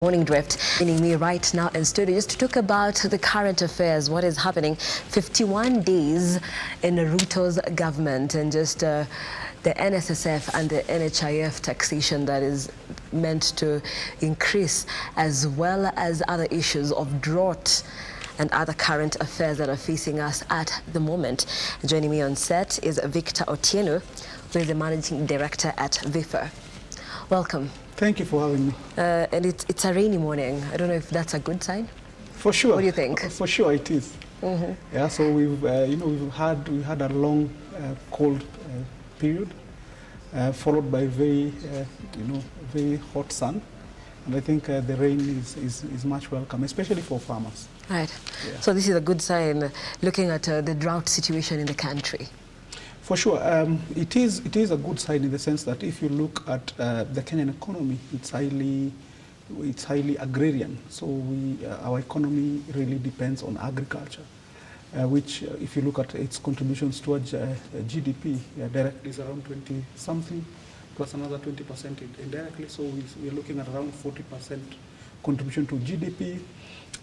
Morning Drift. Joining me right now in studio just to talk about the current affairs, what is happening 51 days in Ruto's government, and just the NSSF and the NHIF taxation that is meant to increase, as well as other issues of drought and other current affairs that are facing us at the moment. Joining me on set is Victor Otieno, who is the Managing Director at VIFA. Welcome. Thank you for having me. And it's a rainy morning. I don't know if that's a good sign. For sure. What do you think? For sure, it is. Mm-hmm. Yeah. So we've we had a long cold period, followed by very very hot sun, and I think the rain is much welcome, especially for farmers. Right. Yeah. So this is a good sign, looking at the drought situation in the country. For sure, it is a good sign in the sense that if you look at the Kenyan economy, it's highly agrarian. So our economy really depends on agriculture, which if you look at its contributions towards GDP, directly is around 20 something, plus another 20% indirectly. So we're looking at around 40% contribution to GDP.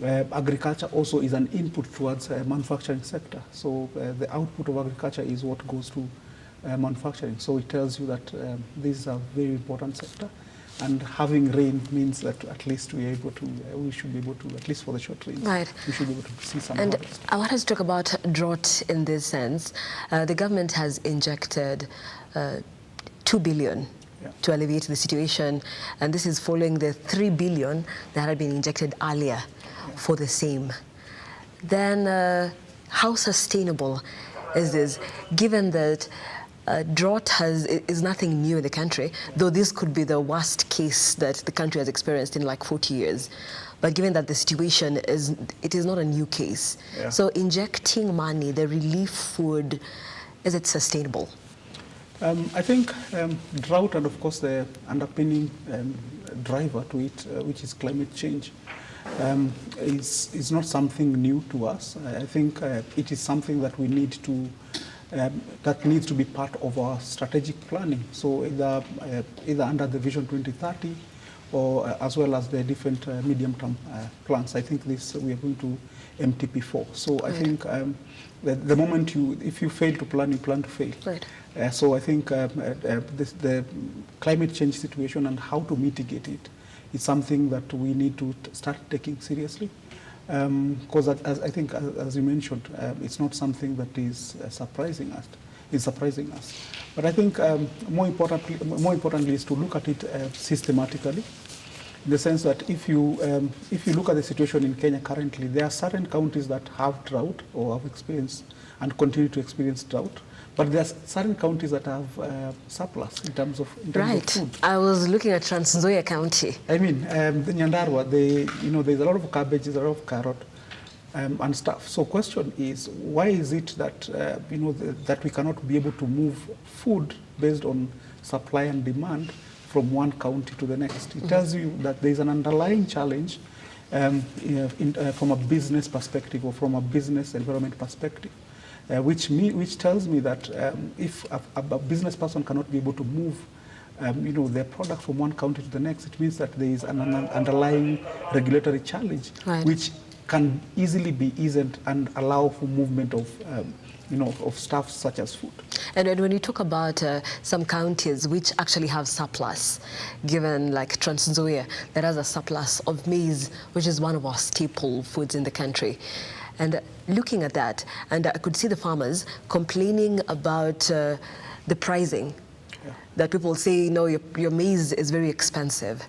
Agriculture also is an input towards manufacturing sector. So the output of agriculture is what goes to manufacturing. So it tells you that this is a very important sector, and having rain means that at least we should be able to, at least for the short rains, right, we should be able to see some And harvest. I want us to talk about drought in this sense. The government has injected 2 billion to alleviate the situation, and this is following the 3 billion that had been injected earlier for the same. Then how sustainable is this, given that drought is nothing new in the country, though this could be the worst case that the country has experienced in like 40 years. But given that the situation is not a new case. Yeah. So injecting money, the relief food, is it sustainable? I think drought, and of course the underpinning driver to it, which is climate change, is not something new to us. I think it is something that we need to, that needs to be part of our strategic planning. So either under the Vision 2030 or as well as the different medium-term plans. I think this we are going to MTP4. So I think the moment if you fail to plan, you plan to fail. Right. So I think the climate change situation and how to mitigate it is something that we need to start taking seriously. Because I think, as you mentioned, it's not something that is surprising us. It's surprising us. But I think more importantly is to look at it systematically, in the sense that if you look at the situation in Kenya currently, there are certain counties that have drought or have experienced and continue to experience drought. But there are certain counties that have surplus in terms of food. I was looking at Trans Nzoia County. I mean, the Nyandarua, there's a lot of cabbage, there's a lot of carrot and stuff. So question is, why is it that that we cannot be able to move food based on supply and demand from one county to the next? It tells you that there's an underlying challenge from a business perspective or from a business environment perspective. Which tells me that if a business person cannot be able to move their product from one county to the next, it means that there is an underlying regulatory challenge, right, which can easily be eased and allow for movement of of stuff such as food. And when you talk about some counties which actually have surplus, given like Trans Nzoia that has a surplus of maize, which is one of our staple foods in the country. And looking at that, and I could see the farmers complaining about the pricing, that people say, no, your maize is very expensive.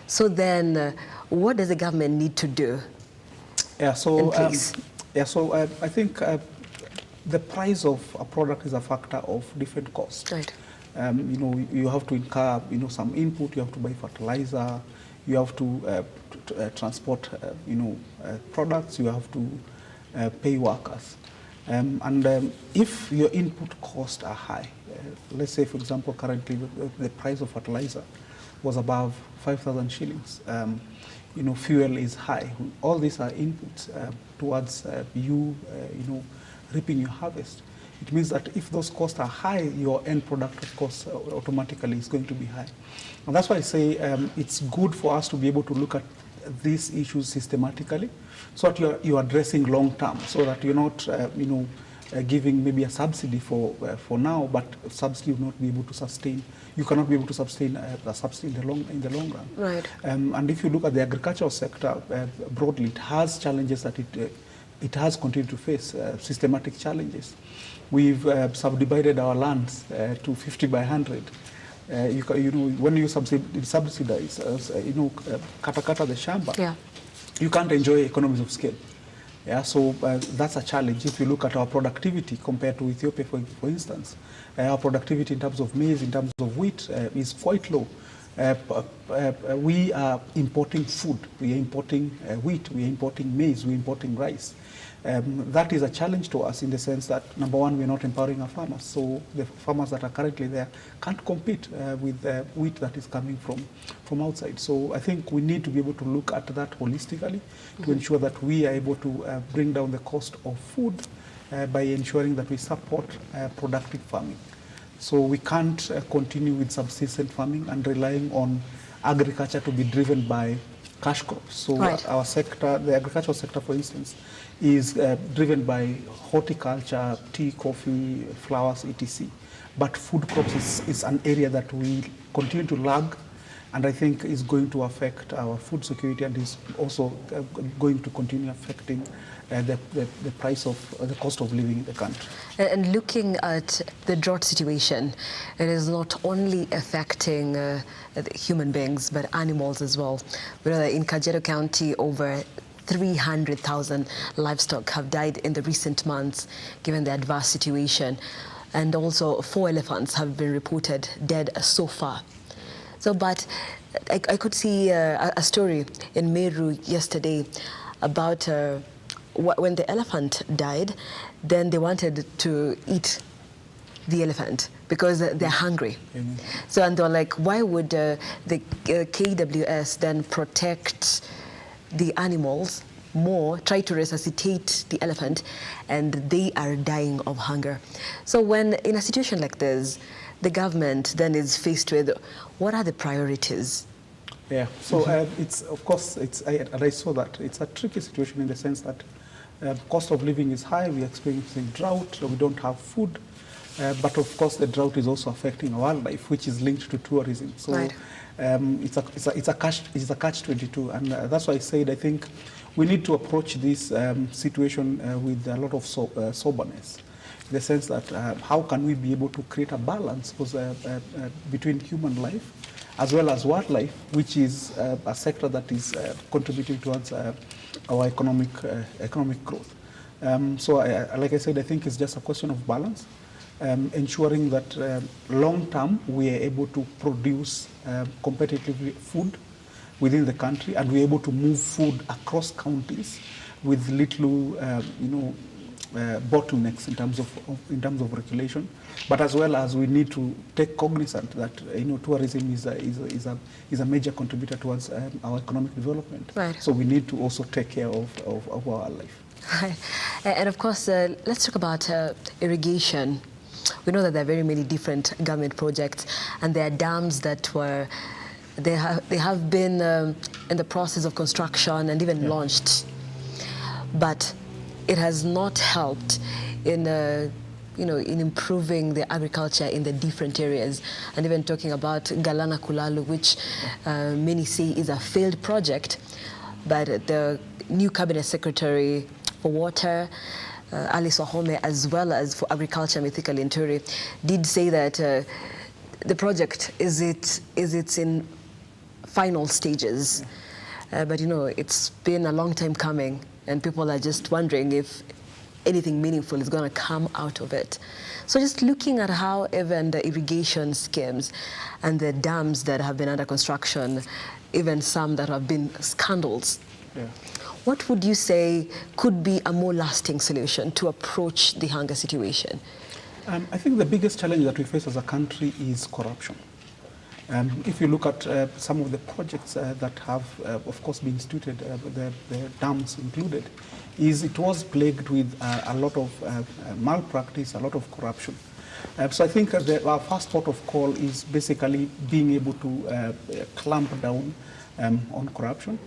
So then what does the government need to do? Yeah, so, I think the price of a product is a factor of different costs. Right. You have to incur, some input, you have to buy fertilizer, you have to transport, products, you have to pay workers. If your input costs are high, let's say, for example, currently the price of fertilizer was above 5,000 shillings. Fuel is high. All these are inputs towards reaping your harvest. It means that if those costs are high, your end product, of course, automatically is going to be high. And that's why I say it's good for us to be able to look at these issues systematically, so that you're addressing long term, so that you're not, giving maybe a subsidy for now, but subsidy will not be able to sustain. You cannot be able to sustain a subsidy in the long run. Right. And if you look at the agricultural sector broadly, it has challenges that it has continued to face, systematic challenges. We've subdivided our lands to 50 by 100. When you subsidize, kata the shamba, yeah, you can't enjoy economies of scale. Yeah, so that's a challenge. If you look at our productivity compared to Ethiopia, for instance, our productivity in terms of maize, in terms of wheat, is quite low. We are importing food. We are importing wheat. We are importing maize. We are importing rice. That is a challenge to us in the sense that, number one, we're not empowering our farmers. So the farmers that are currently there can't compete with the wheat that is coming from outside. So I think we need to be able to look at that holistically to ensure that we are able to bring down the cost of food by ensuring that we support productive farming. So we can't continue with subsistence farming and relying on agriculture to be driven by cash crops. So right. Our sector, the agricultural sector, for instance, is driven by horticulture, tea, coffee, flowers, etc. But food crops is an area that we continue to lag, and I think is going to affect our food security, and is also going to continue affecting the price of the cost of living in the country. And looking at the drought situation, it is not only affecting human beings but animals as well. We know that in Kajiado County, over 300,000 livestock have died in the recent months, given the adverse situation. And also 4 elephants have been reported dead so far. So, but I could see a story in Meru yesterday about when the elephant died, then they wanted to eat the elephant because they're hungry. Amen. So, and they're like, why would the KWS then protect the animals more, try to resuscitate the elephant, and they are dying of hunger? So when in a situation like this, the government then is faced with, what are the priorities? Yeah, so it's, of course, and I saw that it's a tricky situation in the sense that cost of living is high, we're experiencing drought, we don't have food, but of course the drought is also affecting our wildlife, which is linked to tourism. So right. It's a catch-22, and that's why I said I think we need to approach this situation with a lot of soberness, in the sense that how can we be able to create a balance between human life as well as wildlife, which is a sector that is contributing towards our economic growth. So like I said, I think it's just a question of balance, ensuring that long term we are able to produce competitive food within the country, and we're able to move food across counties with little bottlenecks in terms of regulation, but as well as we need to take cognizant that tourism is a major contributor towards our economic development. Right. So we need to also take care of our wildlife. And of course, let's talk about irrigation. We know that there are very many different government projects, and there are dams that they have been in the process of construction and even launched, but it has not helped in in improving the agriculture in the different areas. And even talking about Galana Kulalu, which many say is a failed project, but the new cabinet secretary for water, Alice Wahome, as well as for agriculture, Mithika Linturi, did say that the project is in final stages. But it's been a long time coming, and people are just wondering if anything meaningful is going to come out of it. So just looking at how even the irrigation schemes and the dams that have been under construction, even some that have been scandals, what would you say could be a more lasting solution to approach the hunger situation? I think the biggest challenge that we face as a country is corruption. If you look at some of the projects that have, of course, been instituted, the dams included, it was plagued with a lot of malpractice, a lot of corruption. So I think our first port of call is basically being able to clamp down on corruption.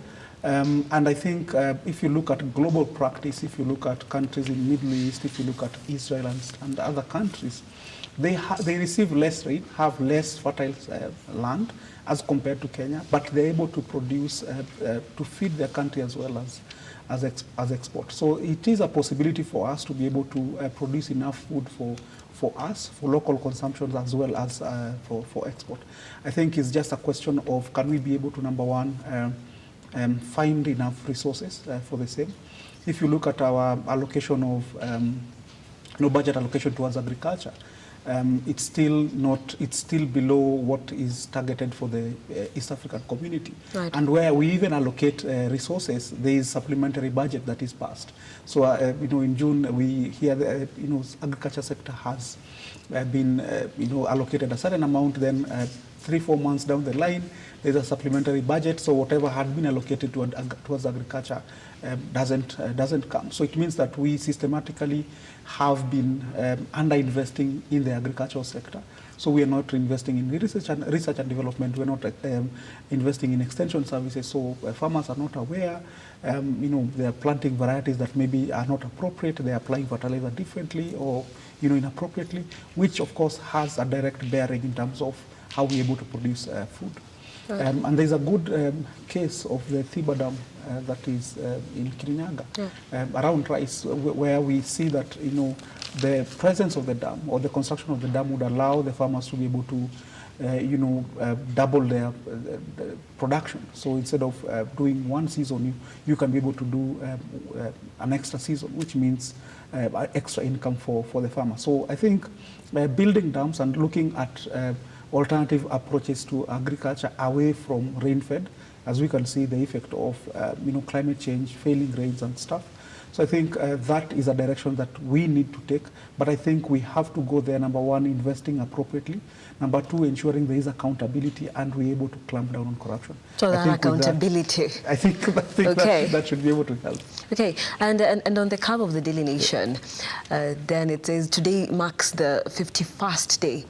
And I think if you look at global practice, if you look at countries in the Middle East, if you look at Israel and other countries, they receive less rain, have less fertile land as compared to Kenya, but they're able to produce, to feed their country as well as export. So it is a possibility for us to be able to produce enough food for us, for local consumption as well as for export. I think it's just a question of, can we be able to, number one, find enough resources for the same. If you look at our allocation of budget allocation towards agriculture, it's still below what is targeted for the East African community. Right. And where we even allocate resources, there is supplementary budget that is passed. So in June we hear the agriculture sector has been allocated a certain amount. Then 3-4 months down the line, there's a supplementary budget. So whatever had been allocated towards agriculture doesn't come. So it means that we systematically have been under-investing in the agricultural sector. So we are not investing in research and development. We're not investing in extension services. So farmers are not aware. They are planting varieties that maybe are not appropriate. They are applying fertilizer differently or inappropriately, which of course has a direct bearing in terms of how we're able to produce food. Right. And there's a good case of the Thiba Dam that is in Kirinyaga, around rice, where we see that the presence of the dam or the construction of the dam would allow the farmers to be able to double their production. So instead of doing one season, you can be able to do an extra season, which means extra income for the farmer. So I think building dams and looking at alternative approaches to agriculture away from rain-fed, as we can see the effect of climate change, failing rains and stuff. So I think that is a direction that we need to take, but I think we have to go there, number one, investing appropriately, number two, ensuring there is accountability and we're able to clamp down on corruption. So that accountability. I think okay. that should be able to help. Okay, and on the curve of the Daily Nation, then it says today marks the 51st day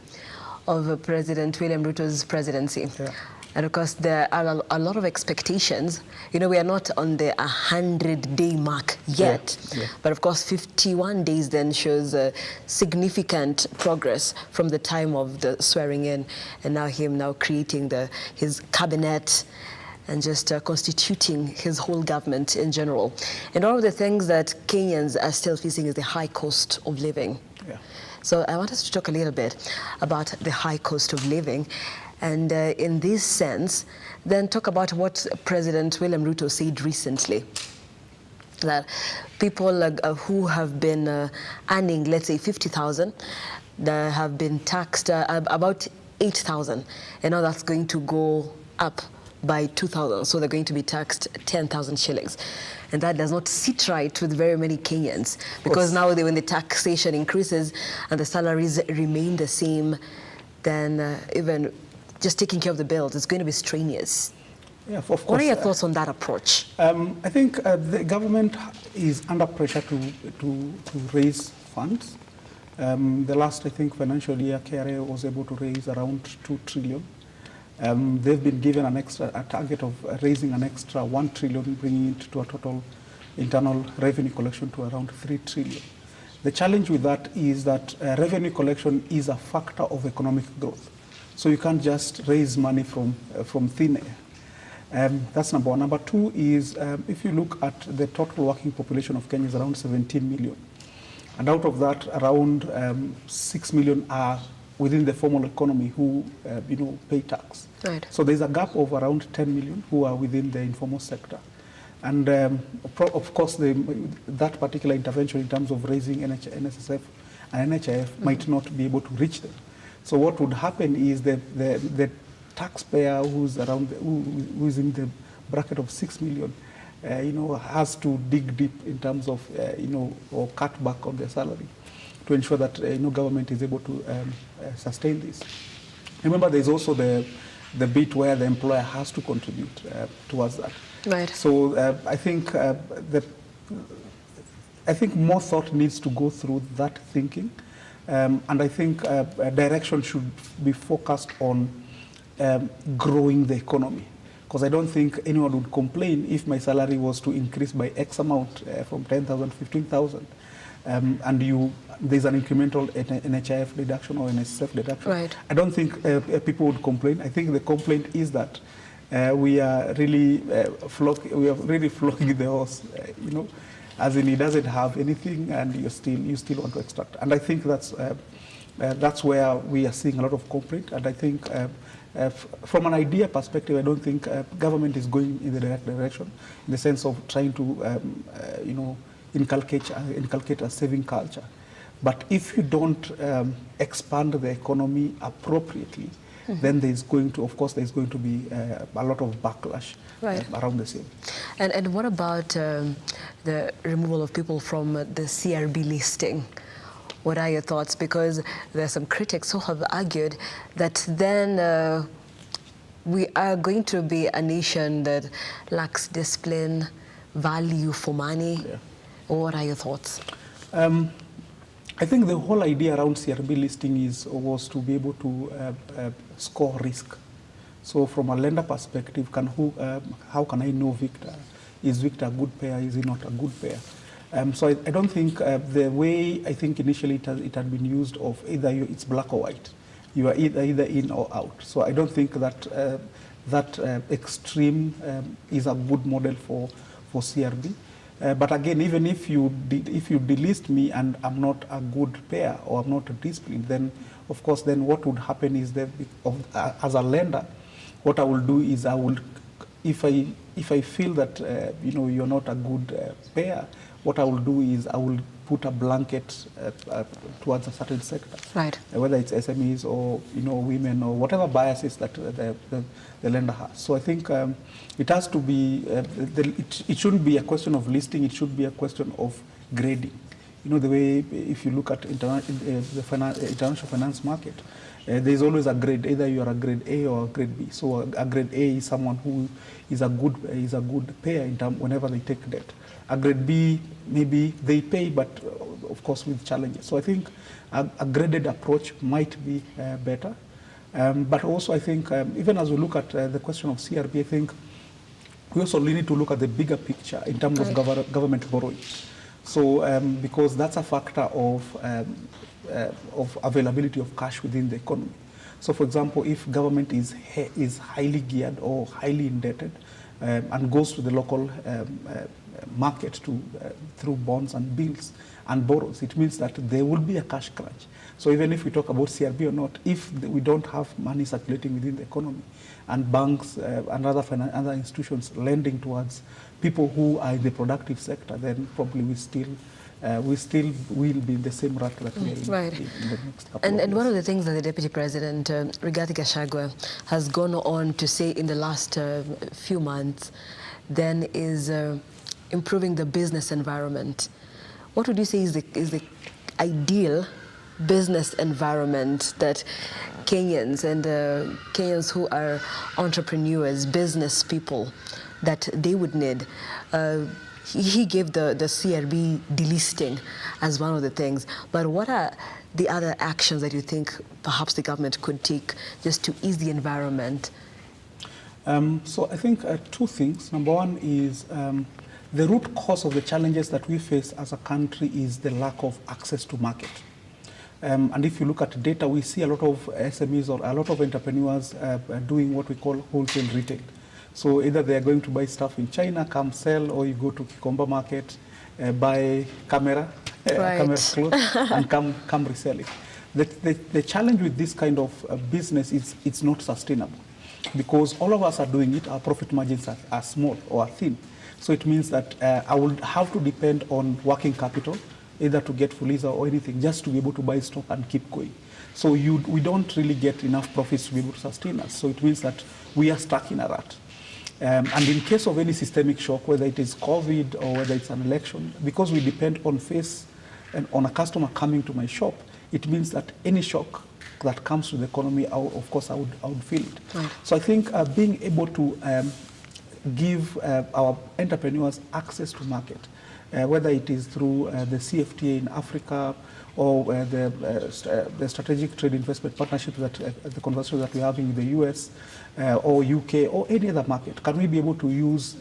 of President William Ruto's presidency. Yeah. And of course, there are a lot of expectations. We are not on the 100-day mark yet. Yeah. But of course, 51 days then shows significant progress from the time of the swearing in, and now him creating his cabinet and just constituting his whole government in general. And all of the things that Kenyans are still facing is the high cost of living. Yeah. So I want us to talk a little bit about the high cost of living. And in this sense, then talk about what President William Ruto said recently, that people who have been earning, let's say, 50,000, they have been taxed about 8,000, and now that's going to go up by 2,000, so they're going to be taxed 10,000 shillings. And that does not sit right with very many Kenyans, because now when the taxation increases and the salaries remain the same, then even just taking care of the bills, it's going to be strenuous. Yeah, of course. What are your thoughts on that approach? I think the government is under pressure to raise funds. The last, I think, financial year, KRA was able to raise around 2 trillion. They've been given a target of raising an extra 1 trillion, bringing it to a total internal revenue collection to around 3 trillion. The challenge with that is that revenue collection is a factor of economic growth. So you can't just raise money from thin air. That's number one. Number two is if you look at the total working population of Kenya is around 17 million. And out of that, around 6 million are within the formal economy who pay tax. Right. So there's a gap of around 10 million who are within the informal sector. And of course, that particular intervention in terms of raising NSSF and NHIF might not be able to reach them. So what would happen is the taxpayer who's in the bracket of 6 million, has to dig deep in terms of, or cut back on their salary to ensure that government is able to sustain this. Remember, there's also the bit where the employer has to contribute towards that. Right. So I think more thought needs to go through that thinking. And I think direction should be focused on growing the economy. because I don't think anyone would complain if my salary was to increase by X amount from 10,000, 15,000, and there's an incremental NHIF deduction or NSF deduction. Right. I don't think people would complain. I think the complaint is that we are really flogging the horse, as in he doesn't have anything, and you still want to extract. And I think that's where we are seeing a lot of complaint. And I think from an idea perspective, I don't think government is going in the right direction, in the sense of trying to inculcate a saving culture. But if you don't expand the economy appropriately, then there's going to be a lot of backlash around the same. And what about the removal of people from the CRB listing? What are your thoughts? Because there are some critics who have argued that then we are going to be a nation that lacks discipline, value for money. Yeah. What are your thoughts? I think the whole idea around CRB listing was to be able to score risk. So from a lender perspective, how can I know Victor? Is Victor a good payer? Is he not a good payer? So I don't think the way I think initially it had been used of either it's black or white. You are either in or out. So I don't think that extreme is a good model for CRB. But again, even if you delist me and I'm not a good payer or I'm not disciplined, then of course then what would happen is that as a lender, what I will do is if I feel that you're not a good payer, what I will do is I will put a blanket towards a certain sector, right? Whether it's SMEs or women or whatever biases that the lender has. So I think it has to be it shouldn't be a question of listing. It should be a question of grading. The way if you look at the international finance market, there's always a grade. Either you are a grade A or a grade B. So a grade A is someone who is a good payer in whenever they take debt. A grade B, maybe they pay, but of course with challenges. So I think a graded approach might be better. But also I think even as we look at the question of CRB, I think we also need to look at the bigger picture in terms of government borrowing. So because that's a factor of availability of cash within the economy. So for example, if government is highly geared or highly indebted and goes to the local market through bonds and bills and borrows, it means that there will be a cash crunch. So even if we talk about CRB or not, if we don't have money circulating within the economy and banks and other institutions lending towards people who are in the productive sector, then probably we still will be in the same rut that we are in, right. in the next couple of years. And one of the things that the Deputy President, Rigathi Gachagua, has gone on to say in the last few months then is improving the business environment. What would you say is the ideal business environment that Kenyans and Kenyans who are entrepreneurs, business people, that they would need? He gave the CRB delisting as one of the things, but what are the other actions that you think perhaps the government could take just to ease the environment? So I think two things. Number one is the root cause of the challenges that we face as a country is the lack of access to market. And if you look at data, we see a lot of SMEs or a lot of entrepreneurs doing what we call wholesale retail. So either they are going to buy stuff in China, come sell, or you go to Kikomba market, buy camera clothes, and come resell it. The challenge with this kind of business is it's not sustainable, because all of us are doing it. Our profit margins are small or are thin. So it means that I will have to depend on working capital, either to get Fuliza or anything, just to be able to buy stock and keep going. So we don't really get enough profits to be able to sustain us. So it means that we are stuck in a rut. And in case of any systemic shock, whether it is COVID or whether it's an election, because we depend on on a customer coming to my shop, it means that any shock that comes to the economy, of course, I would feel it. Right. So I think being able to give our entrepreneurs access to market, whether it is through the CFTA in Africa or the strategic trade investment partnership that the conversations that we're having with the US or UK or any other market. Can we be able to use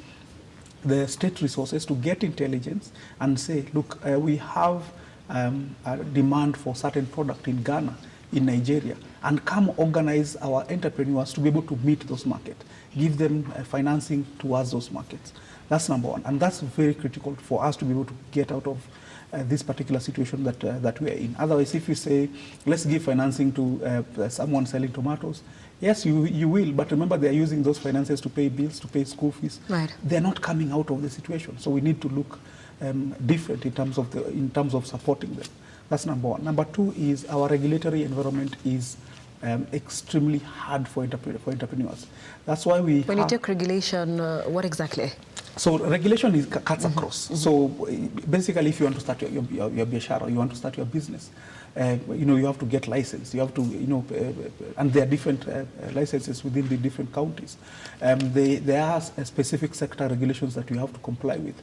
the state resources to get intelligence and say, look, we have a demand for certain product in Ghana, in Nigeria, and come organize our entrepreneurs to be able to meet those markets, give them financing towards those markets. That's number one, and that's very critical for us to be able to get out of this particular situation that we are in. Otherwise, if you say, let's give financing to someone selling tomatoes, yes, you will, but remember they are using those finances to pay bills, to pay school fees. Right. They're not coming out of the situation, so we need to look different in terms of supporting them. That's number one. Number two is our regulatory environment is extremely hard for entrepreneurs. That's why we. When you take regulation, what exactly? So regulation cuts across. So basically, if you want to start your biashara, you want to start your business, you have to get licensed. You have to, and there are different licenses within the different counties. There are specific sector regulations that you have to comply with.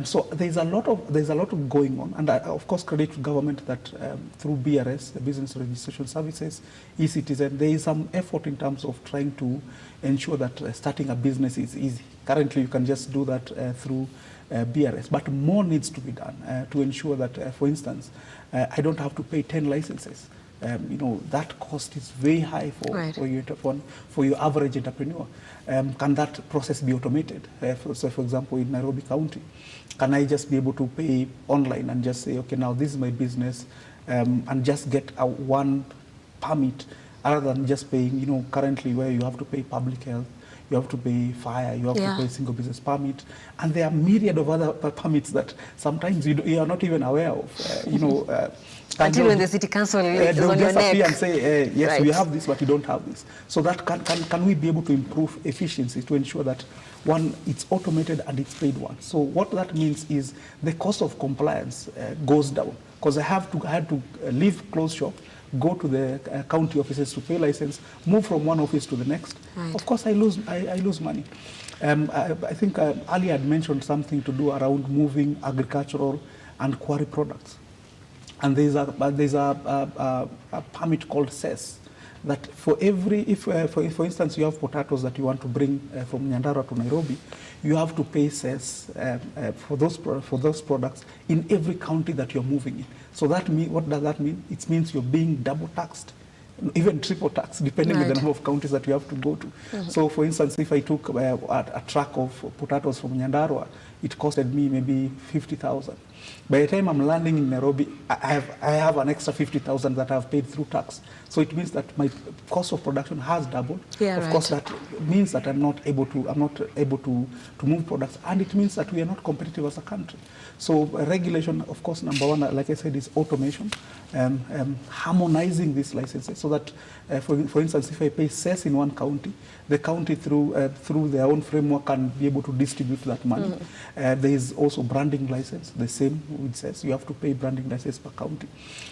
So there's a lot of going on, and of course credit to government that through BRS, the Business Registration Services, eCitizen, there is some effort in terms of trying to ensure that starting a business is easy. Currently, you can just do that through BRS, but more needs to be done to ensure that, for instance, I don't have to pay 10 licenses. That cost is very high for your average entrepreneur. Can that process be automated? So, for example, in Nairobi County, can I just be able to pay online and just say, okay, now this is my business, and just get one permit, rather than just paying, currently where you have to pay public health, you have to pay fire, you have to pay single business permit, and there are myriad of other permits that sometimes you are not even aware of. Until when the city council is on your neck. And say, yes, right, we have this, but you don't have this. So that can we be able to improve efficiency to ensure that, one, it's automated and it's paid once. So what that means is the cost of compliance goes down, because I had to leave closed shop, go to the county offices to pay license, move from one office to the next. Right. Of course, I lose money. I think earlier I'd mentioned something to do around moving agricultural and quarry products. And there's a permit called cess that for every, for instance, you have potatoes that you want to bring from Nyandarua to Nairobi, you have to pay cess for those products in every county that you're moving in. So what does that mean? It means you're being double taxed, even triple taxed, depending on the number of counties that you have to go to. So, for instance, if I took a truck of potatoes from Nyandarua, it costed me maybe 50,000. By the time I'm landing in Nairobi, I have an extra 50,000 that I've paid through tax. So it means that my cost of production has doubled. Yeah, of course, that means that I'm not able to move products, and it means that we are not competitive as a country. So regulation, of course, number one, like I said, is automation, harmonizing these licenses, so that, for instance, if I pay cess in one county, the county through their own framework can be able to distribute that money. There is also branding license, the same with cess. You have to pay branding license per county.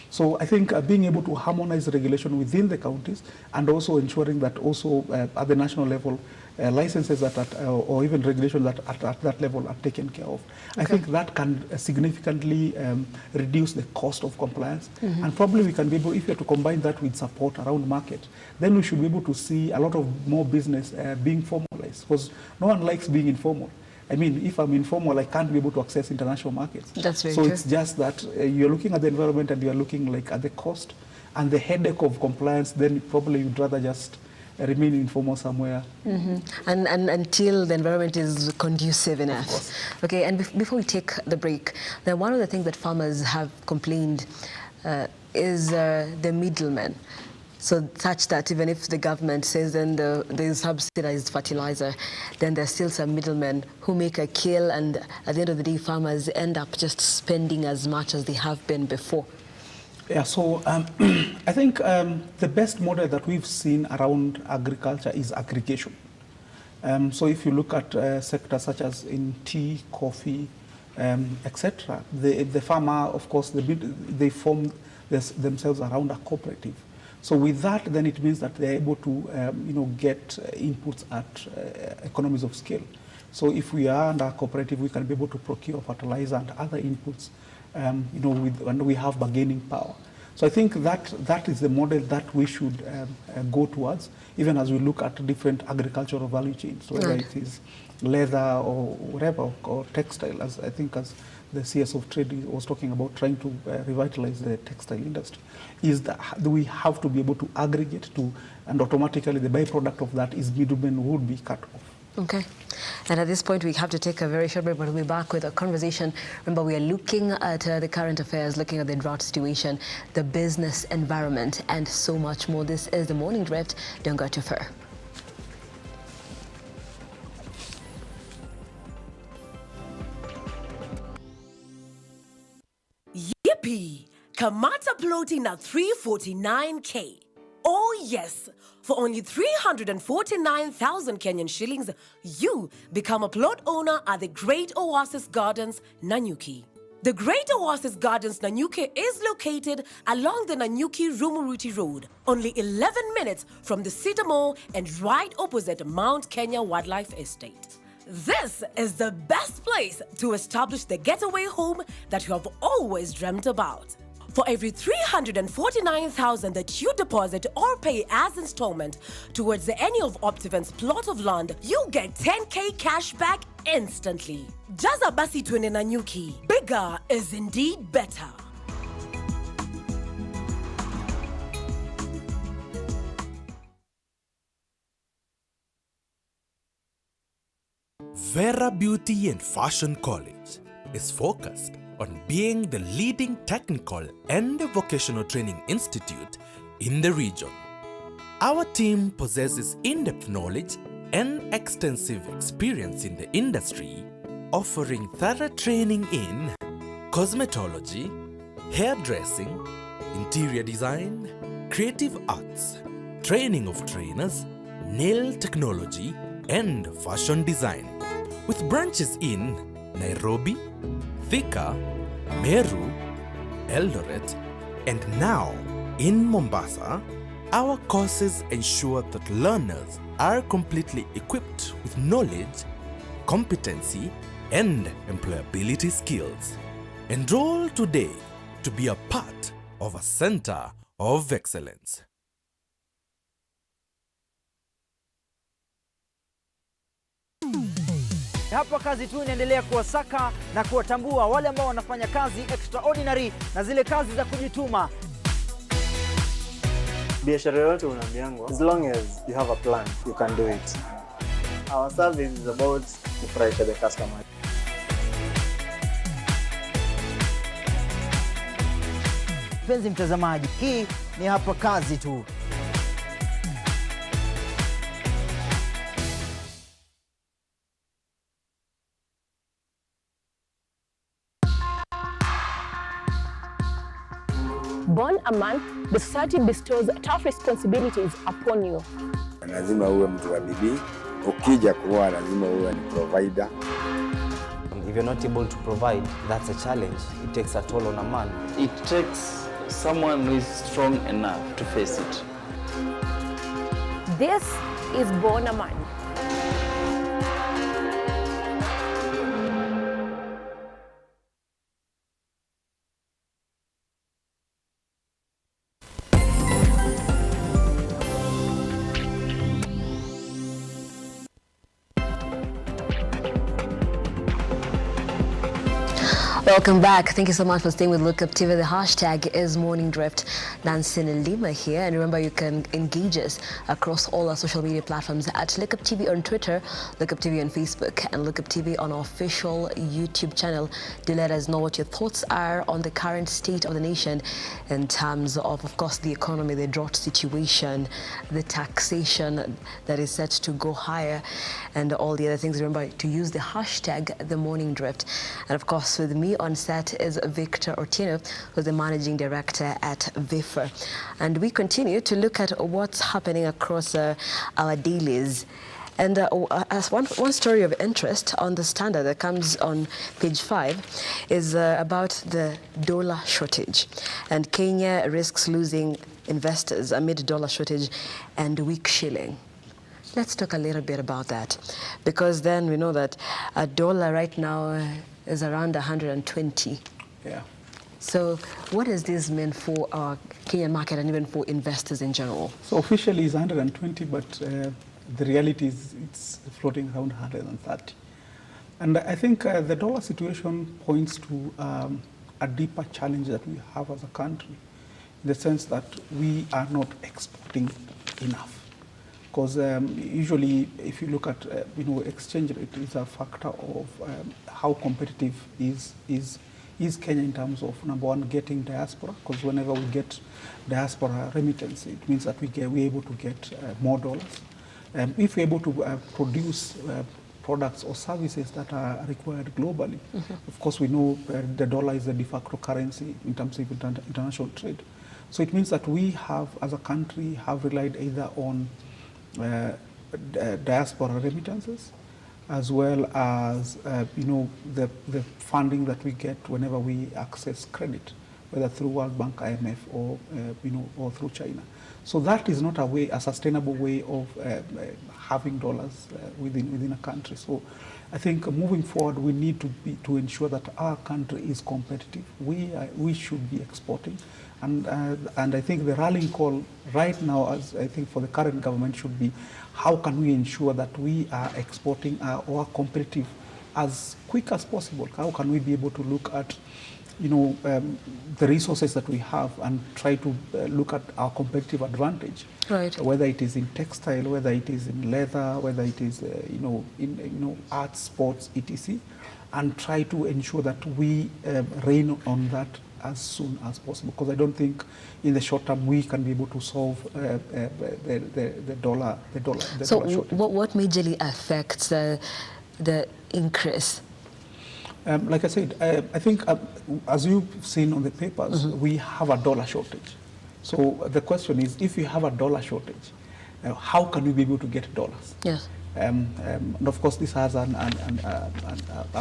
So I think being able to harmonize regulation within the counties, and also ensuring that also at the national level, licenses or even regulations that at that level are taken care of. Okay. I think that can significantly reduce the cost of compliance. And probably we can be able, if you have to combine that with support around market, then we should be able to see a lot of more business being formalized, because no one likes being informal. I mean, if I'm informal, I can't be able to access international markets. That's very true. So it's just that you're looking at the environment and you're looking at the cost and the headache of compliance, then probably you'd rather just remain informal somewhere. And until the environment is conducive enough. Okay, and before we take the break, then one of the things that farmers have complained is the middlemen. So such that even if the government says then there's subsidized fertilizer, then there's still some middlemen who make a kill, and at the end of the day, farmers end up just spending as much as they have been before. Yeah, so I think the best model that we've seen around agriculture is aggregation. So if you look at sectors such as in tea, coffee, etc., the farmer, of course, they form themselves around a cooperative. So with that, then it means that they're able to, get inputs at economies of scale. So if we are under a cooperative, we can be able to procure fertilizer and other inputs, you know, and we have bargaining power. So I think that is the model that we should go towards, even as we look at different agricultural value chains, whether it is leather or whatever, or textile, as I think as the CS of Trade was talking about, trying to revitalize the textile industry, is that we have to be able to aggregate to, and automatically the byproduct of that is middlemen would be cut off. Okay. And at this point, we have to take a very short break, but we'll be back with a conversation. Remember, we are looking at the current affairs, looking at the drought situation, the business environment, and so much more. This is The Morning Drift. Don't go too far. Yippee! Kamata plotting at 349K. Oh yes, for only 349,000 Kenyan shillings, you become a plot owner at the Great Oasis Gardens, Nanyuki. The Great Oasis Gardens, Nanyuki is located along the Nanyuki-Rumuruti Road, only 11 minutes from the Cedar Mall and right opposite Mount Kenya Wildlife Estate. This is the best place to establish the getaway home that you have always dreamt about. For every 349,000 that you deposit or pay as installment towards any of Optiven's plot of land, you get 10K cash back instantly. Jaza basi twende Nanyuki. Bigger is indeed better. Vera Beauty and Fashion College is focused on being the leading technical and vocational training institute in the region. Our team possesses in-depth knowledge and extensive experience in the industry, offering thorough training in cosmetology, hairdressing, interior design, creative arts, training of trainers, nail technology, and fashion design, with branches in Nairobi, Thika, Meru, Eldoret, and now in Mombasa. Our courses ensure that learners are completely equipped with knowledge, competency, and employability skills. Enroll today to be a part of a center of excellence. Hapa kazi tu inaendelea kuwasaka na kuwatambua wale ambao wanafanya kazi extraordinary na zile kazi za kujituma. Biashara yote unaambiangwa, as long as you have a plan, you can do it. Our service is about kufurahisha the customer. Mpenzi mtazamaji, hii ni hapa kazi tu. Born a man, the society bestows tough responsibilities upon you. Lazima uwe mtu wa bidii, ukija kuoa lazima uwe ni provider. If you're not able to provide, that's a challenge. It takes a toll on a man. It takes someone who is strong enough to face it. This is Born a Man. Welcome back. Thank you so much for staying with Lookuptv. The hashtag is Morning Drift. Nancy and Lima here. And remember, you can engage us across all our social media platforms at Lookuptv on Twitter, Lookuptv on Facebook, and Lookuptv on our official YouTube channel. Do let us know what your thoughts are on the current state of the nation in terms of course, the economy, the drought situation, the taxation that is set to go higher, and all the other things. Remember to use the hashtag The Morning Drift. And of course, with me on set is Victor Otieno, who's the Managing Director at VIFR. And we continue to look at what's happening across our dailies. And as one story of interest on the Standard that comes on page 5 is about the dollar shortage. And Kenya risks losing investors amid dollar shortage and weak shilling. Let's talk a little bit about that, because then we know that a dollar right now is around 120. Yeah. So what does this mean for our Kenyan market and even for investors in general? So officially it's 120, but the reality is it's floating around 130. And I think the dollar situation points to a deeper challenge that we have as a country, in the sense that we are not exporting enough. Because usually, if you look at exchange rate, is a factor of how competitive is Kenya in terms of, number one, getting diaspora. Because whenever we get diaspora remittance, it means that we're able to get more dollars. If we're able to produce products or services that are required globally, of course we know the dollar is the de facto currency in terms of international trade. So it means that we have, as a country, have relied either on diaspora remittances, as well as the funding that we get whenever we access credit, whether through World Bank, IMF, or or through China. So that is not a sustainable way of having dollars within a country. So I think moving forward, we need to ensure that our country is competitive. We should be exporting, and I think the rallying call right now, as I think for the current government, should be how can we ensure that we are exporting or are competitive as quick as possible. How can we be able to look at the resources that we have and try to look at our competitive advantage, right? Whether it is in textile, whether it is in leather, whether it is in arts, sports, etc., and try to ensure that we rein on that as soon as possible. Because I don't think in the short term we can be able to solve the dollar So shortage. what majorly affects the increase? Like I said, I think as you've seen on the papers, we have a dollar shortage. So the question is, if you have a dollar shortage, how can we be able to get dollars? Yes. And of course, this has a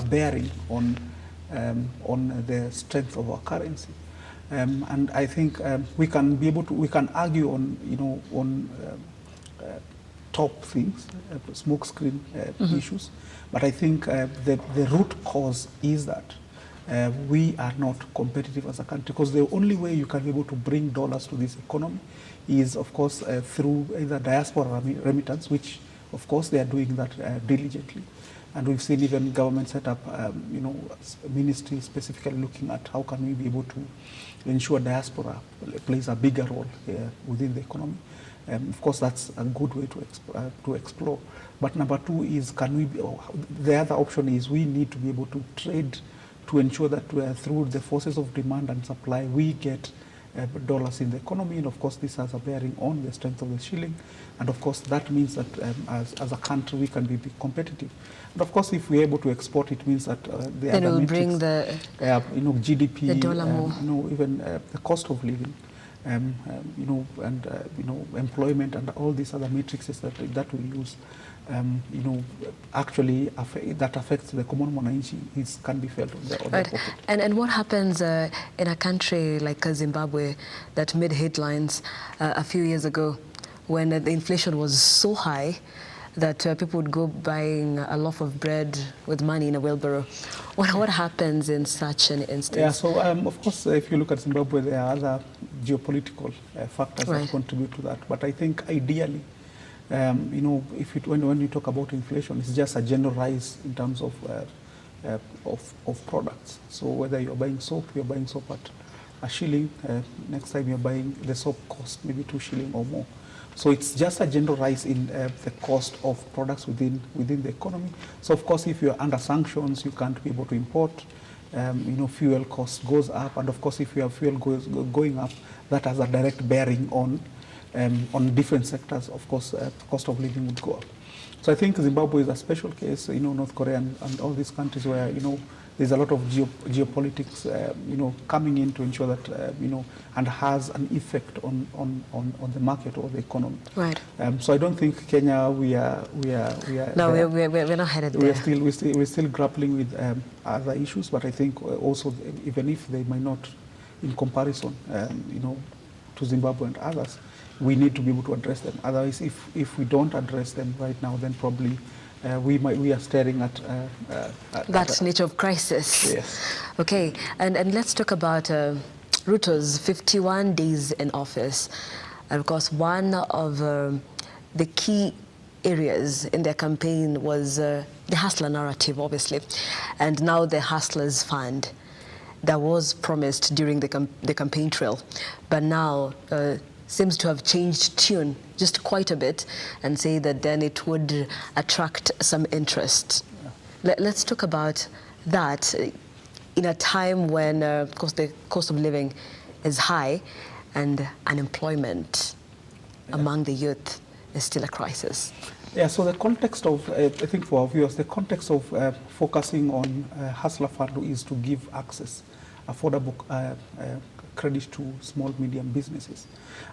bearing on the strength of our currency. And I think we can argue on top things, smoke screen issues. But I think the root cause is that we are not competitive as a country, because the only way you can be able to bring dollars to this economy is, of course, through either diaspora remittance, which, of course, they are doing that diligently. And we've seen even government set up, ministry specifically looking at how can we be able to ensure diaspora plays a bigger role within the economy. Of course, that's a good way to explore. But number two is, the other option is we need to be able to trade to ensure that through the forces of demand and supply, we get dollars in the economy. And of course, this has a bearing on the strength of the shilling. And of course, that means that as a country, we can be competitive. And of course, if we're able to export, it means that the then other will metrics, bring the GDP, the dollar more. Even the cost of living, employment, and all these other matrices that we use, actually that affects the common mwananchi can be felt on the pocket. And what happens in a country like Zimbabwe that made headlines a few years ago, when the inflation was so high that people would go buying a loaf of bread with money in a wheelbarrow? What happens in such an instance? Yeah, so of course, if you look at Zimbabwe, there are other geopolitical factors that contribute to that. But I think ideally, when you talk about inflation, it's just a general rise in terms of products. So whether you're buying soap at a shilling, next time you're buying, the soap cost maybe 2 shillings or more. So it's just a general rise in the cost of products within the economy. So of course, if you're under sanctions, you can't be able to import. Fuel cost goes up, and of course, if you have fuel going up, that has a direct bearing on different sectors. Of course, cost of living would go up. So I think Zimbabwe is a special case. North Korea and all these countries where there's a lot of geopolitics, coming in to ensure that and has an effect on the market or the economy. Right. So I don't think Kenya we are. No, we're not headed there. We're still grappling with other issues, but I think also, even if they might not, in comparison, to Zimbabwe and others, we need to be able to address them. Otherwise, if we don't address them right now, then probably we are staring at that nature of crisis. Yes. Okay, and let's talk about Ruto's 51 days in office. And of course, one of the key areas in their campaign was the hustler narrative, obviously, and now the Hustlers Fund that was promised during the campaign trail, but now seems to have changed tune just quite a bit and say that then it would attract some interest. Yeah. Let's talk about that in a time when, of course, the cost of living is high and unemployment among the youth is still a crisis. Yeah, so the context of, I think for our viewers, the context of focusing on Hustler Fund is to give access, affordable credit to small, medium businesses.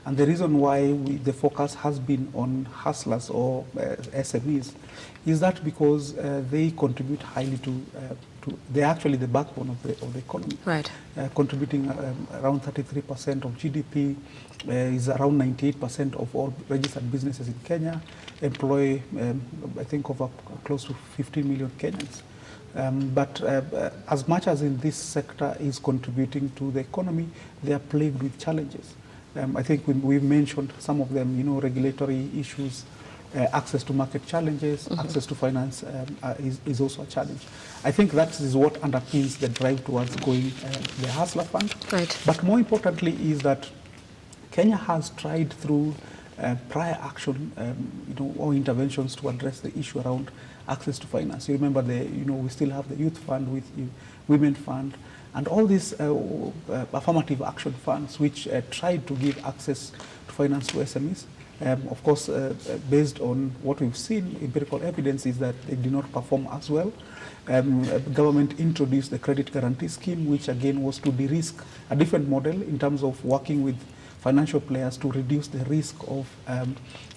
And the reason why the focus has been on hustlers or SMEs is that because they contribute highly to they're actually the backbone of the economy. Right. Contributing around 33% of GDP, is around 98% of all registered businesses in Kenya, employ, I think, over close to 15 million Kenyans. But as much as in this sector is contributing to the economy, they are plagued with challenges. I think we've mentioned some of them, you know, regulatory issues, access to market challenges, access to finance is also a challenge. I think that is what underpins the drive towards going the Hustler Fund. Right. But more importantly is that Kenya has tried through prior action, or interventions to address the issue around access to finance. You remember we still have the Youth Fund with Women Fund, and all these affirmative action funds which tried to give access to finance to SMEs. Of course, based on what we've seen, empirical evidence is that they did not perform as well. Government introduced the credit guarantee scheme, which again was to de-risk, a different model in terms of working with financial players to reduce the risk of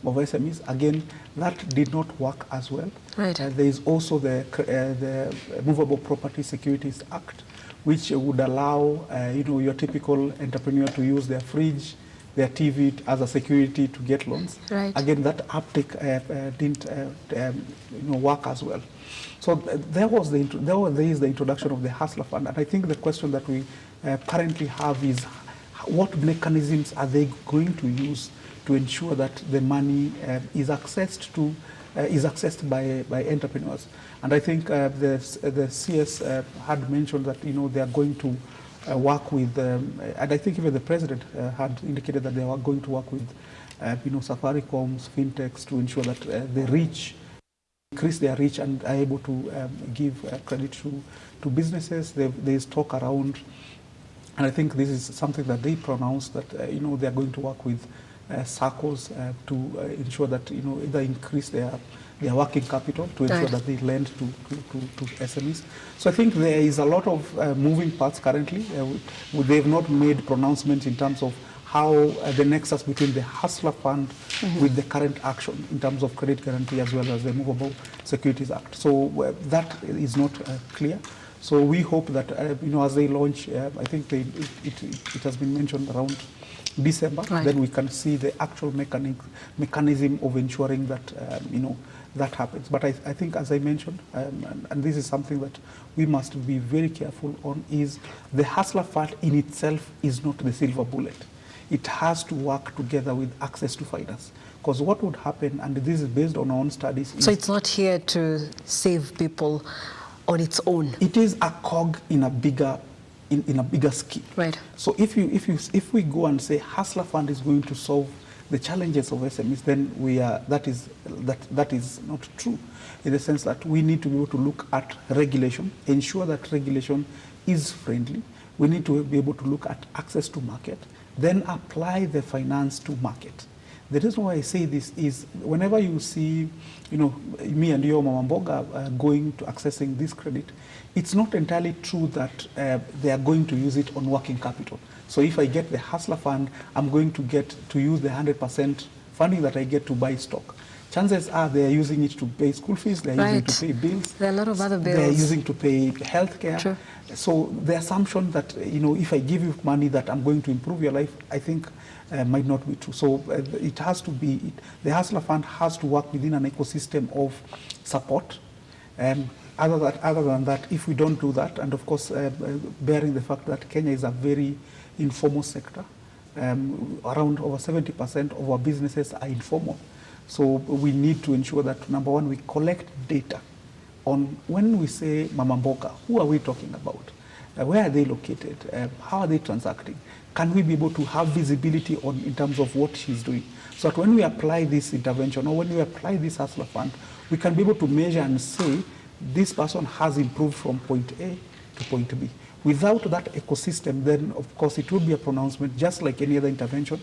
SMEs. Again, that did not work as well. Right. There is also the Movable Property Securities Act, which would allow your typical entrepreneur to use their fridge, their TV as a security to get loans. Right. Again, that uptake didn't work as well. So there is the introduction of the Hustler Fund, and I think the question that we currently have is, what mechanisms are they going to use to ensure that the money is accessed by entrepreneurs? And I think the CS had mentioned that they are going to work with, and I think even the president had indicated that they were going to work with Safaricom's fintechs to ensure that they increase their reach and are able to give credit to businesses. There is talk around, and I think this is something that they pronounced, that they are going to work with SACCOs to ensure that either increase their working capital to ensure that they lend to SMEs. So I think there is a lot of moving parts currently. They have not made pronouncements in terms of how the nexus between the Hustler Fund with the current action in terms of credit guarantee as well as the Movable Securities Act. So that is not clear. So we hope that as they launch, I think it has been mentioned around December, then we can see the actual mechanism of ensuring that that happens. But I think, as I mentioned, and this is something that we must be very careful on, is the Hustler Fund in itself is not the silver bullet. It has to work together with access to finance. Because what would happen, and this is based on our own studies, so it's not here to save people on its own. It is a cog in a bigger scheme. Right. So if we go and say Hustler Fund is going to solve the challenges of SMEs, then that is not true, in the sense that we need to be able to look at regulation, ensure that regulation is friendly. We need to be able to look at access to market, then apply the finance to market. The reason why I say this is, whenever you see, me and you, Mama Mboga, going to accessing this credit, it's not entirely true that they are going to use it on working capital. So if I get the Hustler Fund, I'm going to get to use the 100% funding that I get to buy stock. chances are they are using it to pay school fees, they are using it to pay bills. There are a lot of other bills. They are using to pay healthcare. True. So the assumption that, if I give you money that I'm going to improve your life, I think might not be true. So it has to be, the Hustler Fund has to work within an ecosystem of support. Other than that, if we don't do that, and of course, bearing the fact that Kenya is a very informal sector, around over 70% of our businesses are informal. So we need to ensure that, number one, we collect data on when we say Mama Mboka, who are we talking about? Where are they located? How are they transacting? Can we be able to have visibility on in terms of what she's doing? So that when we apply this intervention or when we apply this Hustler Fund, we can be able to measure and say this person has improved from point A to point B. Without that ecosystem, then of course it would be a pronouncement just like any other intervention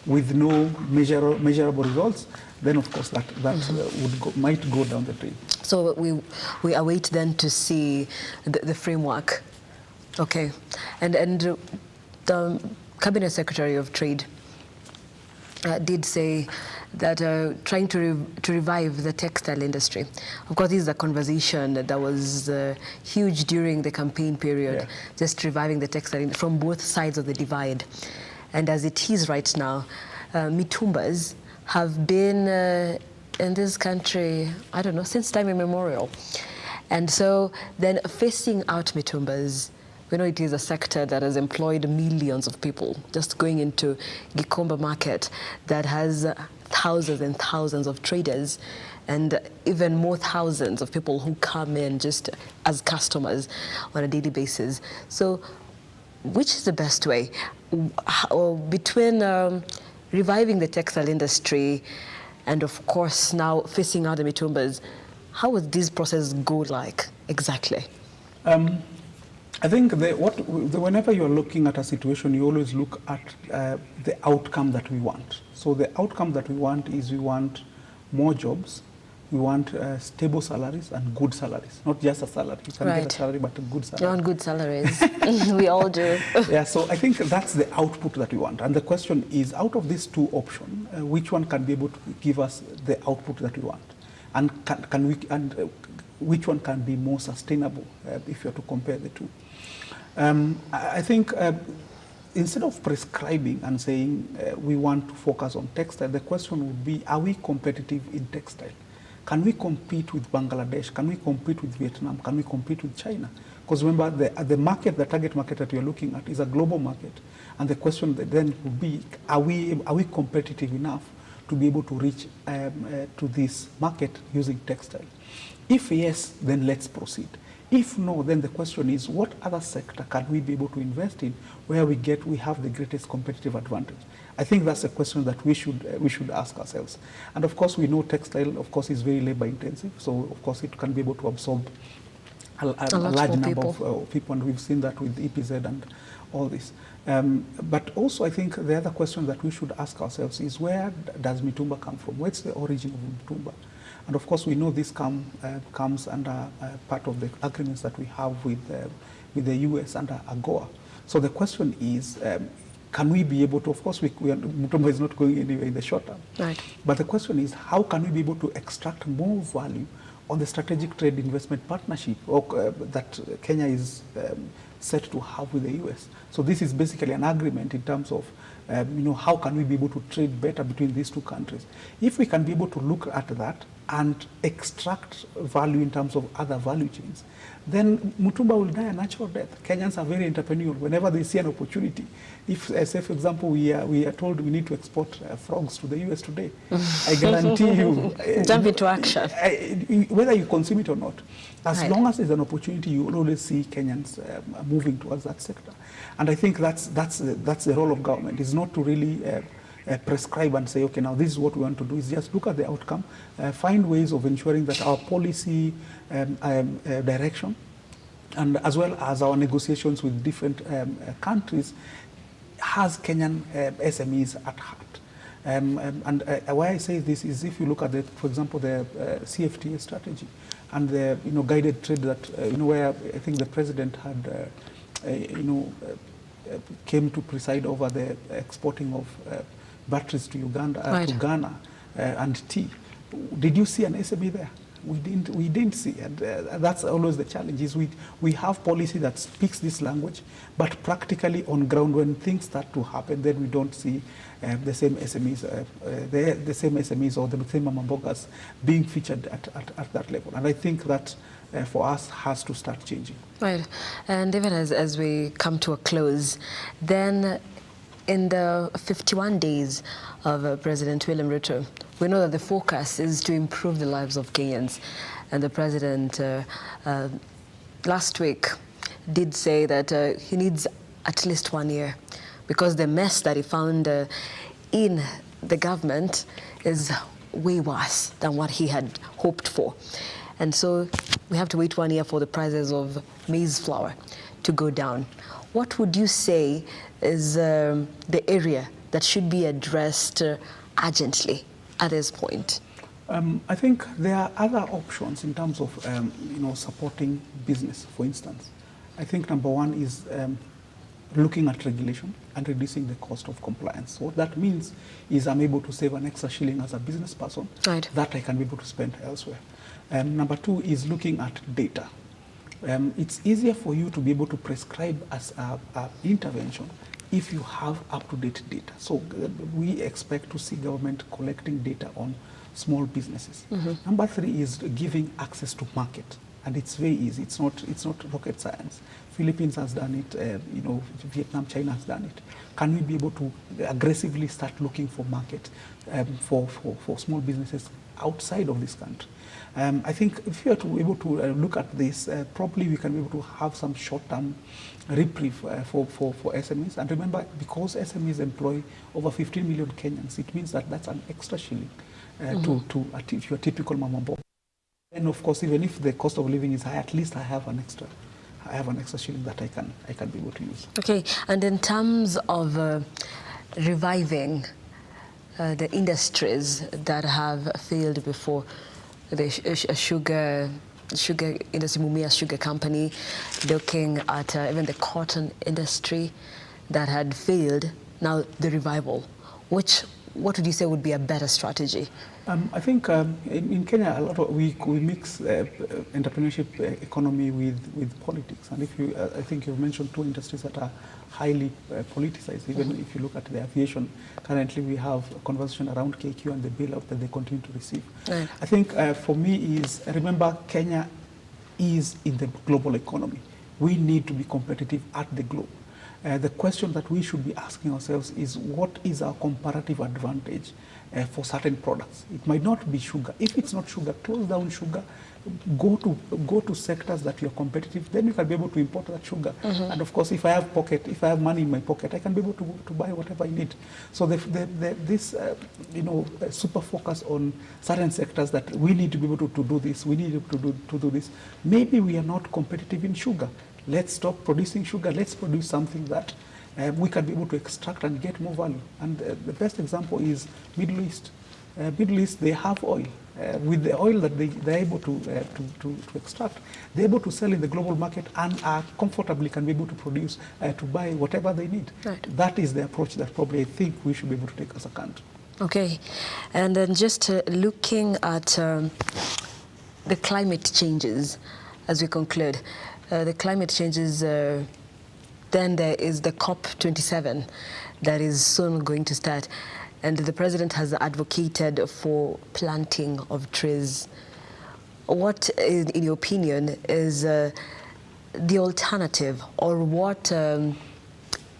with no measurable results. Then of course that might go down the drain. So we await then to see the framework. Okay, and the Cabinet Secretary of Trade did say that trying to revive the textile industry. Of course, this is a conversation that was huge during the campaign period, just reviving the textile from both sides of the divide. And as it is right now, mitumbas have been in this country, I don't know, since time immemorial. And so then phasing out mitumbas, we know it is a sector that has employed millions of people. Just going into Gikomba market that has thousands and thousands of traders and even more thousands of people who come in just as customers on a daily basis. So which is the best way? Between reviving the textile industry and of course now phasing out the mitumbas, how would this process go like exactly? I think whenever you're looking at a situation, you always look at the outcome that we want. So the outcome that we want is we want more jobs, we want stable salaries and good salaries, not just a salary. You can get a salary, but a good salary. You want good salaries. We all do. Yeah, so I think that's the output that we want. And the question is, out of these two options, which one can be able to give us the output that we want? And which one can be more sustainable if you're to compare the two? I think instead of prescribing and saying we want to focus on textile, the question would be, are we competitive in textile? Can we compete with Bangladesh? Can we compete with Vietnam? Can we compete with China? Because remember, the market, the target market that you're looking at is a global market. And the question then would be, are we competitive enough to be able to reach to this market using textile? If yes, then let's proceed. If no, then the question is, what other sector can we be able to invest in where we have the greatest competitive advantage? I think that's a question that we should ask ourselves. And of course, we know textile, of course, is very labor intensive. So of course, it can be able to absorb a large number of people, and we've seen that with EPZ and all this. But also, I think the other question that we should ask ourselves is, where does mitumba come from? What's the origin of mitumba? And of course, we know this comes under part of the agreements that we have with the US under AGOA. So the question is, can we be able to, of course, mitumba is not going anywhere in the short term. Right. But the question is, how can we be able to extract more value on the strategic trade investment partnership that Kenya is set to have with the US? So this is basically an agreement in terms of how can we be able to trade better between these two countries? If we can be able to look at that and extract value in terms of other value chains, then Mutumba will die a natural death. Kenyans are very entrepreneurial. Whenever they see an opportunity, if, say for example, we are told we need to export frogs to the US today, I guarantee you, jump into action. Whether you consume it or not, as long as there's an opportunity, you will always see Kenyans moving towards that sector. And I think that's the role of government, is not to really prescribe and say, okay, now this is what we want to do. Is just look at the outcome, find ways of ensuring that our policy direction, and as well as our negotiations with different countries, has Kenyan SMEs at heart. And why I say this is, if you look at for example, the CFTA strategy and the guided trade that where I think the president had came to preside over the exporting of batteries to Uganda, to Ghana, and tea. did you see an SME there? We didn't see, and that's always the challenge. Is we have policy that speaks this language, but practically on ground, when things start to happen, then we don't see the same SMEs, the same SMEs or the same mama mbogas being featured at that level. And I think that for us has to start changing. Right, and even as we come to a close, then in the 51 days of President William Ruto, we know that the focus is to improve the lives of Kenyans. And the president last week did say that he needs at least 1 year, because the mess that he found in the government is way worse than what he had hoped for. And so we have to wait 1 year for the prices of maize flour to go down. What would you say is the area that should be addressed urgently at this point? I think there are other options in terms of supporting business, for instance. I think number one is looking at regulation and reducing the cost of compliance. What that means is I'm able to save an extra shilling as a business person, right, that I can be able to spend elsewhere. Number two is looking at data. It's easier for you to be able to prescribe as an intervention if you have up-to-date data. So we expect to see government collecting data on small businesses. Number three is giving access to market. And it's very easy. It's not rocket science. Philippines has done it. Vietnam, China has done it. Can we be able to aggressively start looking for market for small businesses outside of this country? I think if you are to be able to look at this, probably we can be able to have some short-term reprieve for SMEs. And remember, because SMEs employ over 15 million Kenyans, it means that that's an extra shilling to your typical mama boy. And of course, even if the cost of living is high, at least I have an extra shilling that I can be able to use. Okay, and in terms of reviving the industries that have failed before, the sugar industry, Mumias Sugar Company, looking at even the cotton industry that had failed, now the revival. What would you say would be a better strategy? I think in Kenya, a lot of we mix entrepreneurship economy with politics. And I think you've mentioned two industries that are highly politicized. Even if you look at the aviation, currently we have a conversation around KQ and the bailout that they continue to receive. Right. I think for me is, remember, Kenya is in the global economy. We need to be competitive at the globe. The question that we should be asking ourselves is, what is our comparative advantage for certain products? It might not be sugar. If it's not sugar, close down sugar, go to sectors that you're competitive, then you can be able to import that sugar. And of course, if I have money in my pocket, I can be able to buy whatever I need. So this super focus on certain sectors that we need to be able to do this, we need to do this. Maybe we are not competitive in sugar. Let's stop producing sugar. Let's produce something that we can be able to extract and get more value. And the best example is Middle East. Middle East, they have oil. With the oil that they're able to extract, they're able to sell in the global market and comfortably can be able to produce, to buy whatever they need. Right. That is the approach that probably I think we should be able to take as a country. Okay. And then just looking at the climate changes as we conclude. The climate changes, then there is the COP27 that is soon going to start. And the president has advocated for planting of trees. What, in your opinion, is the alternative, or what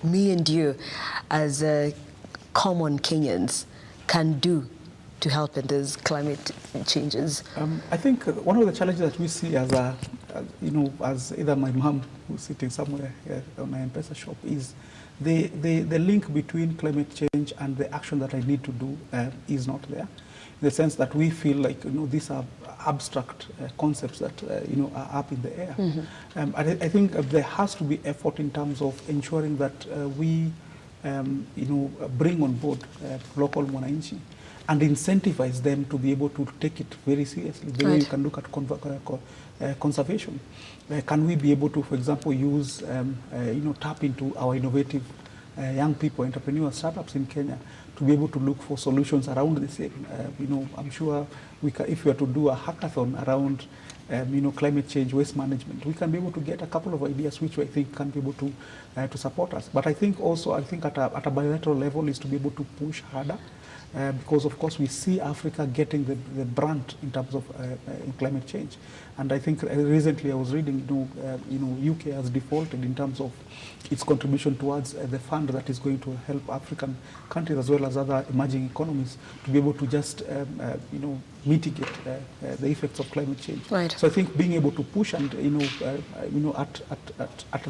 me and you as common Kenyans can do to help in these climate changes? I think one of the challenges that we see as as either my mom who's sitting somewhere here on my M-Pesa shop is the link between climate change and the action that I need to do is not there. In the sense that we feel like these are abstract concepts that are up in the air. I think there has to be effort in terms of ensuring that we bring on board local mwananchi and incentivize them to be able to take it very seriously. The way you can look at conservation. Can we be able to, for example, use, tap into our innovative young people, entrepreneurs, startups in Kenya to be able to look for solutions around the same. You know, I'm sure if we were to do a hackathon around climate change, waste management, we can be able to get a couple of ideas which I think can be able to support us. But I think also, at a bilateral level is to be able to push harder. Because of course we see Africa getting the brunt in terms of in climate change, and I think recently I was reading, UK has defaulted in terms of its contribution towards the fund that is going to help African countries as well as other emerging economies to be able to just mitigate the effects of climate change. Right. So I think being able to push and at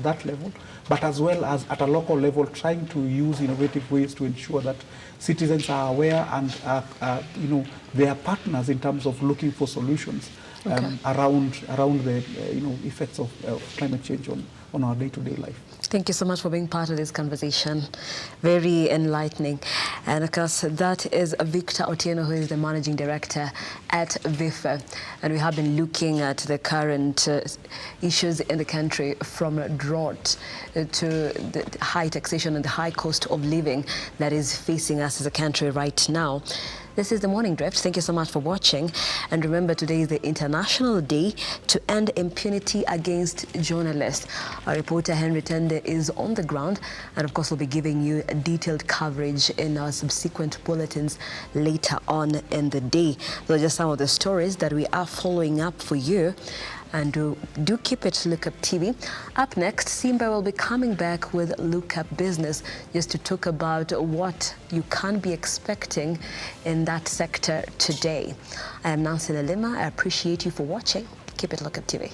that level, but as well as at a local level, trying to use innovative ways to ensure that citizens are aware and they are partners in terms of looking for solutions around the effects of climate change on our day-to-day life. Thank you so much for being part of this conversation. Very enlightening. And of course, that is Victor Otieno, who is the Managing Director at VIFA. And we have been looking at the current issues in the country, from drought to the high taxation and the high cost of living that is facing us as a country right now. This is The Morning Drift. Thank you so much for watching. And remember, today is the International Day to End Impunity Against Journalists. Our reporter Henry Tende is on the ground, and of course we'll be giving you detailed coverage in our subsequent bulletins later on in the day. Those are just some of the stories that we are following up for you. And do keep it Lookuptv. Up next, Simba will be coming back with Lookup Business just to talk about what you can be expecting in that sector today. I am Nancy Lalima. I appreciate you for watching. Keep it Lookuptv.